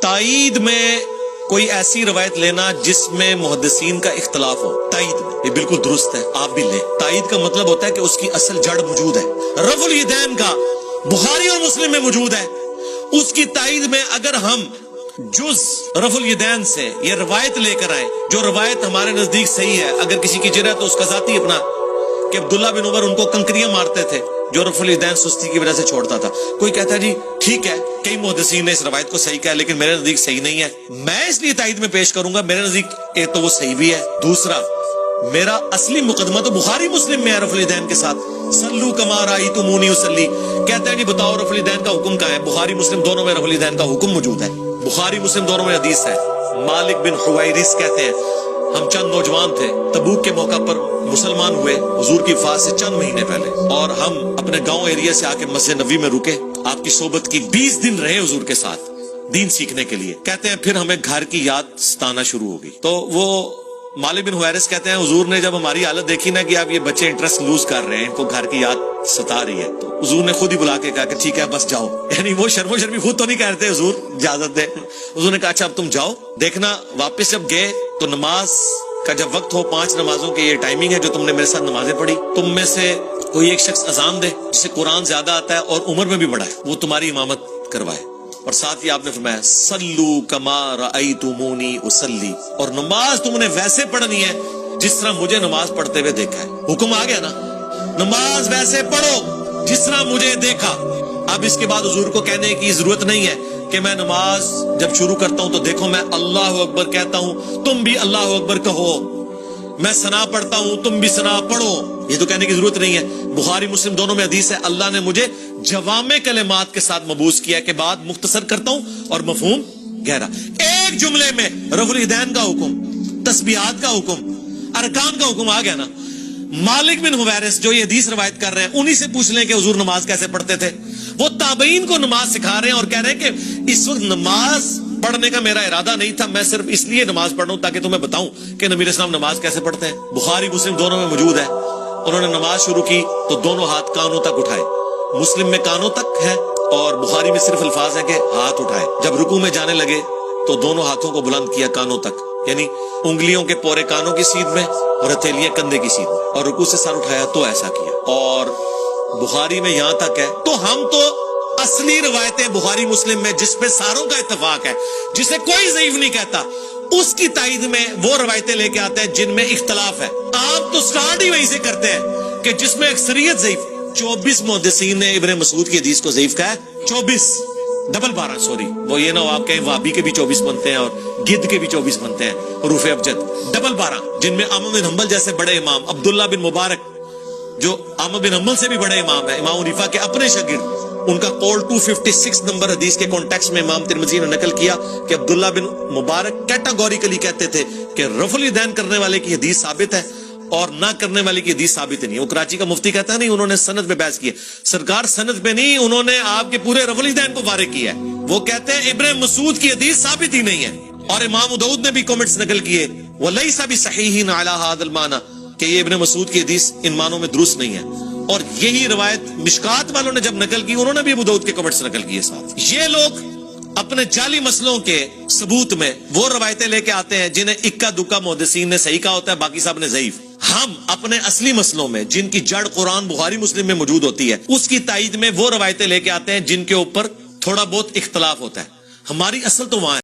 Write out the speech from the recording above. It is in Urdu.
تائید میں کوئی ایسی روایت لینا جس میں محدثین کا اختلاف ہو، تائید میں یہ بالکل درست ہے، آپ بھی لیں۔ تائید کا مطلب ہوتا ہے کہ اس کی اصل جڑ موجود ہے۔ رفع الیدین کا بخاری اور مسلم میں موجود ہے، اس کی تائید میں اگر ہم جز رفع الیدین سے یہ روایت لے کر آئیں جو روایت ہمارے نزدیک صحیح ہے، اگر کسی کی جرأت تو اس کا ذاتی اپنا کہ عبداللہ بن عمر ان کو کنکریاں مارتے تھے جو رفع الیدین سستی کی وجہ سے چھوڑتا تھا۔ کوئی کہتا ہے جی ٹھیک ہے، کئی محدثین نے اس روایت کو صحیح کہا لیکن میرے نزدیک صحیح نہیں ہے، میں اس لیے تائید میں پیش کروں گا، میرے نزدیک ایک تو وہ صحیح بھی ہے، دوسرا میرا اصلی مقدمہ تو بخاری مسلم میں ہے رفع الیدین کے ساتھ۔ صلو کما رأیتمونی اصلی، کہتے ہیں جی بتاؤ رفع الیدین کا حکم کہاں ہے؟ بخاری مسلم دونوں میں رفع الیدین کا حکم موجود ہے، بخاری مسلم دونوں میں حدیث ہے۔ مالک بن حویرث کہتے ہیں ہم چند نوجوان تھے، تبوک کے موقع پر مسلمان ہوئے حضور کی وفات سے چند مہینے پہلے، اور ہم اپنے گاؤں ایریا سے آ کے مسجد نبوی میں رکے، آپ کی صحبت کی، 20 دن رہے حضور کے ساتھ دین سیکھنے کے لیے۔ کہتے ہیں پھر ہمیں گھر کی یاد ستانا شروع ہو گئی، تو وہ مالک بن حویرث کہتے ہیں حضور نے جب ہماری حالت دیکھی نا کہ اب یہ بچے انٹرسٹ لوز کر رہے ہیں، ان کو گھر کی یاد ستا رہی ہے، تو حضور نے خود ہی بلا کے کہا کہ ٹھیک ہے بس جاؤ، یعنی وہ شرم و شرمی خود تو نہیں کہتے حضور اجازت دے، حضور نے کہا اچھا اب تم جاؤ، دیکھنا واپس جب گئے تو نماز کا جب وقت ہو، 5 نمازوں کی یہ ٹائمنگ ہے جو تم نے میرے ساتھ نمازیں پڑھی، تم میں سے کوئی ایک شخص اذان دے جسے قرآن زیادہ آتا ہے اور عمر میں بھی بڑا ہے، وہ تمہاری امامت کروائے، اور ساتھ ہی آپ نے فرمایا صلو کما رأیتمونی اصلی، اور نماز تم نے ویسے پڑھنی ہے جس طرح مجھے نماز پڑھتے ہوئے دیکھا ہے۔ حکم آ گیا نا، نماز ویسے پڑھو جس طرح مجھے دیکھا۔ اب اس کے بعد حضور کو کہنے کی ضرورت نہیں ہے کہ میں نماز جب شروع کرتا ہوں تو دیکھو میں اللہ اکبر کہتا ہوں تم بھی اللہ اکبر کہو، میں ثنا پڑھتا ہوں تم بھی ثنا پڑھو، یہ تو کہنے کی ضرورت نہیں ہے۔ بخاری مسلم دونوں میں حدیث ہے اللہ نے مجھے جوامع کلمات کے ساتھ مبعوث کیا کہ بات مختصر کرتا ہوں اور مفہوم گہرا۔ ایک جملے میں رفع الیدین کا حکم، تسبیحات کا حکم، ارکان کا حکم آ گیا نا۔ مالک بن حویرث جو یہ حدیث روایت کر رہے ہیں انہی سے پوچھ لیں کہ حضور نماز کیسے پڑھتے تھے، وہ تابعین کو نماز سکھا رہے ہیں اور کہہ رہے ہیں کہ اس وقت نماز پڑھنے کا میرا ارادہ نہیں تھا، میں صرف اس لیے نماز پڑھ رہا ہوں تاکہ تمہیں بتاؤں کہ نبی علیہ السلام نماز کیسے پڑھتے ہیں۔ بخاری مسلم دونوں میں موجود ہے، انہوں نے نماز شروع کی تو دونوں ہاتھ کانوں تک اٹھائے، مسلم میں کانوں تک ہے اور بخاری میں صرف الفاظ ہیں کہ ہاتھ اٹھائے۔ جب رکوع میں جانے لگے تو دونوں ہاتھوں کو بلند کیا کانوں تک، یعنی انگلیوں کے پورے کانوں کی سیدھ میں اور ہتھیلیاں کندھے کی سیدھ میں، اور رکوع سے سر اٹھایا تو ایسا کیا، اور بخاری میں یہاں تک ہے۔ تو ہم تو اصلی روایتیں بخاری مسلم میں جس پہ ساروں کا اتفاق ہے، جسے کوئی ضعیف نہیں کہتا، اس کی تائید میں وہ روایتیں لے کے آتے ہیں جن میں اختلاف ہے۔ آپ تو سٹارٹ ہی وہیں سے کرتے ہیں کہ جس میں اکثریت ضعیف۔ 24 محدثین نے ابن مسعود کی حدیث کو ضعیف کہا ہے، 24 ڈبل 12، سوری وہ یہ نہ ہو آپ کہیں وابی کے بھی 24 بنتے ہیں اور گد کے بھی 24 بنتے ہیں، حروف ابجد، ڈبل 12، جن میں احمد بن حنبل جیسے بڑے امام، عبداللہ بن مبارک جو احمد بن حنبل سے بھی بڑے امام ہیں، امام حنیفہ کے اپنے شاگرد، ان کا قول 256 نمبر حدیث کے کانٹیکسٹ میں امام ترمذی نے نقل کیا کہ عبداللہ بن مبارک کیٹاگوریکلی کہتے تھے کہ رفع الیدین کرنے والے کی حدیث ثابت ہے اور نہ کرنے والے کی حدیث ثابت نہیں ہے۔ وہ کراچی کا مفتی کہتا ہے نہیں انہوں نے سند پہ بحث کی ہے، سرکار سند پہ نہیں، انہوں نے آپ کے پورے رفع الیدین کو فارغ کیا ہے۔ وہ کہتے ہیں ابن مسعود کی حدیث ثابت ہی نہیں ہے، اور امام ابو داؤد نے بھی کمنٹس نقل کیے وَلَيْسَ بِصَحِيحٍ عَلَى هَذَا الْمَعْنَى کہ یہ ابن مسعود کی حدیث ان معنوں میں درست نہیں ہے، اور یہی روایت مشکات والوں نے جب نقل کی انہوں نے بھی ابو داؤد کے کمنٹس نقل کیے ساتھ۔ یہ لوگ اپنے جعلی مسئلوں کے ثبوت میں وہ روایتیں لے کے آتے ہیں جنہیں اکا دکا محدثین نے صحیح کہا ہوتا ہے، باقی صاحب نے ضعیف۔ ہم اپنے اصلی مسئلوں میں جن کی جڑ قرآن بخاری مسلم میں موجود ہوتی ہے اس کی تائید میں وہ روایتیں لے کے آتے ہیں جن کے اوپر تھوڑا بہت اختلاف ہوتا ہے، ہماری اصل تو وہاں ہے۔